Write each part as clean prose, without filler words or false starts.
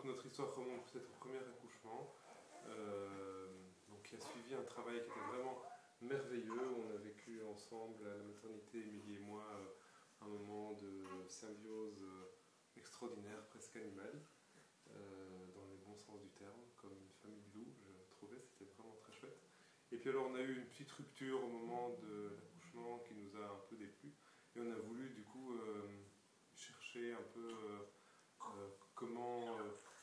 donc notre histoire remonte peut-être au premier accouchement, donc qui a suivi un travail qui était vraiment merveilleux. On a vécu ensemble à la maternité, Émilie et moi, un moment de symbiose extraordinaire, presque animale, dans le bon sens du terme, comme une famille de loups, je trouvais, c'était vraiment très chouette. Et puis alors on a eu une petite rupture au moment de l'accouchement qui nous a un peu déplu, et on a voulu du coup chercher un peu comment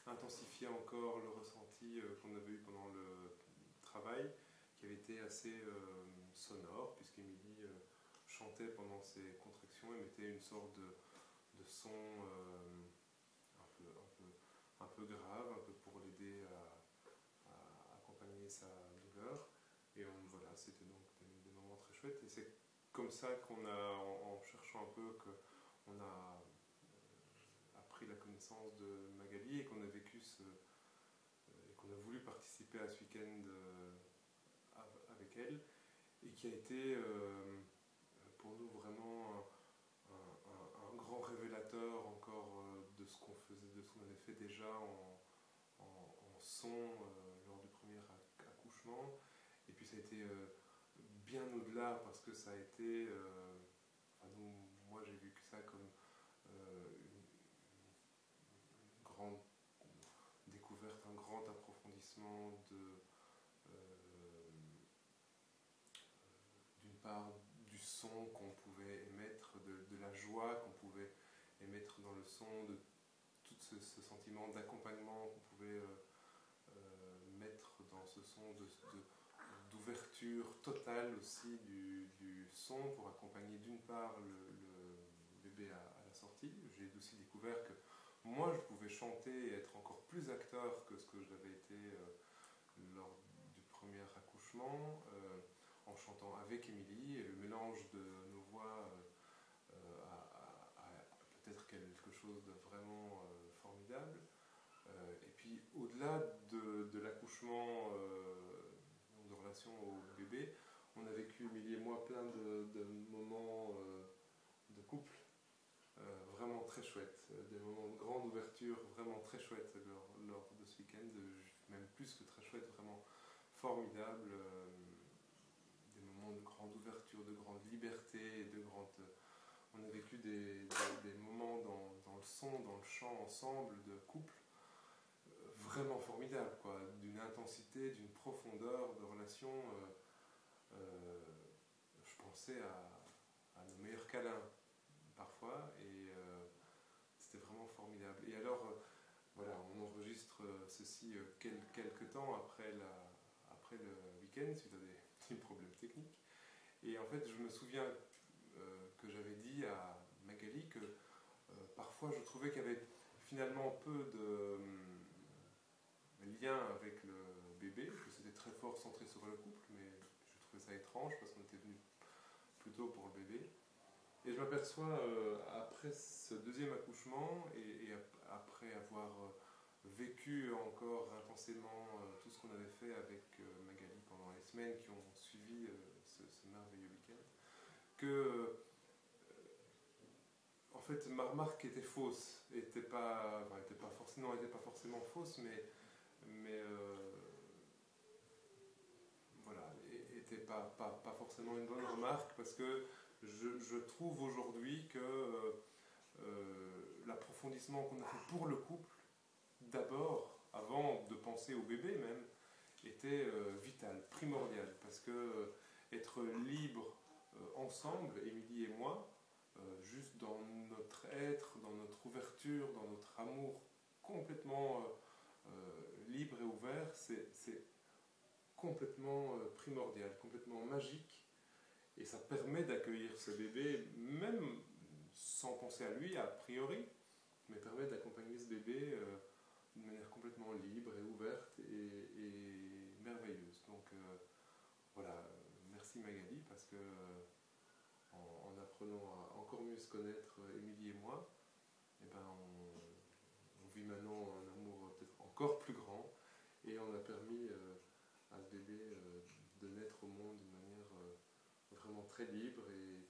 intensifier encore le ressenti qu'on avait eu pendant le travail, qui avait été assez sonore, puisqu'Émilie chantait pendant ses contractions et mettait une sorte de son un peu grave, un peu pour l'aider à accompagner sa douleur. Et voilà, c'était donc des moments très chouettes. Et c'est comme ça qu'on a, en cherchant un peu, qu'on a appris la connaissance de Magali et qu'on a vécu et qu'on a voulu participer à ce week-end avec elle, et qui a été pour nous vraiment un grand révélateur encore de ce qu'on faisait, de ce qu'on avait fait déjà en son lors du premier accouchement. Et puis ça a été bien au-delà, parce que ça a été, moi j'ai vécu ça comme une grande découverte, un grand approfondissement d'une part du son qu'on pouvait émettre, de la joie qu'on pouvait émettre dans le son, de tout ce sentiment d'accompagnement qu'on pouvait mettre dans ce son, d'ouverture totale aussi du son pour accompagner d'une part le bébé à la sortie. J'ai aussi découvert que moi je pouvais chanter et être encore plus acteur que ce que je l'avais été lors du premier accouchement, en chantant avec Émilie, et le mélange de nos voix a peut-être quelque chose de vraiment formidable. Et puis au-delà de l'accouchement, de relation au bébé, on a vécu, Émilie et moi, plein de moments de couple vraiment très chouettes, des moments de grande ouverture vraiment très chouettes lors de ce week-end, même plus que très chouettes, vraiment formidables, des moments de grande ouverture, de grande liberté, on a vécu des moments dans le son, dans le chant ensemble, de couple, vraiment formidable, quoi, d'une intensité, d'une profondeur de relation. Je pensais à nos meilleurs câlins parfois, et c'était vraiment formidable. Et alors, voilà, on enregistre ceci quelques temps après le week-end, suite à des petits problèmes techniques. Et en fait, je me souviens que j'avais dit à Magali que parfois je trouvais qu'il y avait finalement peu de lien avec le bébé, que c'était très fort centré sur le couple, mais je trouvais ça étrange parce qu'on était venu plutôt pour le bébé. Et je m'aperçois après ce deuxième accouchement et après avoir vécu encore intensément tout ce qu'on avait fait avec Magali pendant les semaines qui ont suivi ce merveilleux week-end, que en fait ma remarque était fausse, était pas forcément fausse, mais voilà, était pas forcément une bonne remarque, parce que je trouve aujourd'hui que l'approfondissement qu'on a fait pour le couple, d'abord, avant de penser au bébé même, était vital, primordial, parce que être libre ensemble, Émilie et moi, juste dans notre être, dans notre ouverture, dans notre amour complètement libre et ouvert, c'est complètement primordial, complètement magique, et ça permet d'accueillir ce bébé, même sans penser à lui a priori, mais permet d'accompagner ce bébé d'une manière complètement libre et ouverte et merveilleuse. Donc voilà, merci Magali, parce que en apprenant à encore mieux se connaître, Émilie et moi, eh ben on vit maintenant un amour peut-être encore plus grand, et on a permis à ce bébé de naître au monde d'une manière vraiment très libre et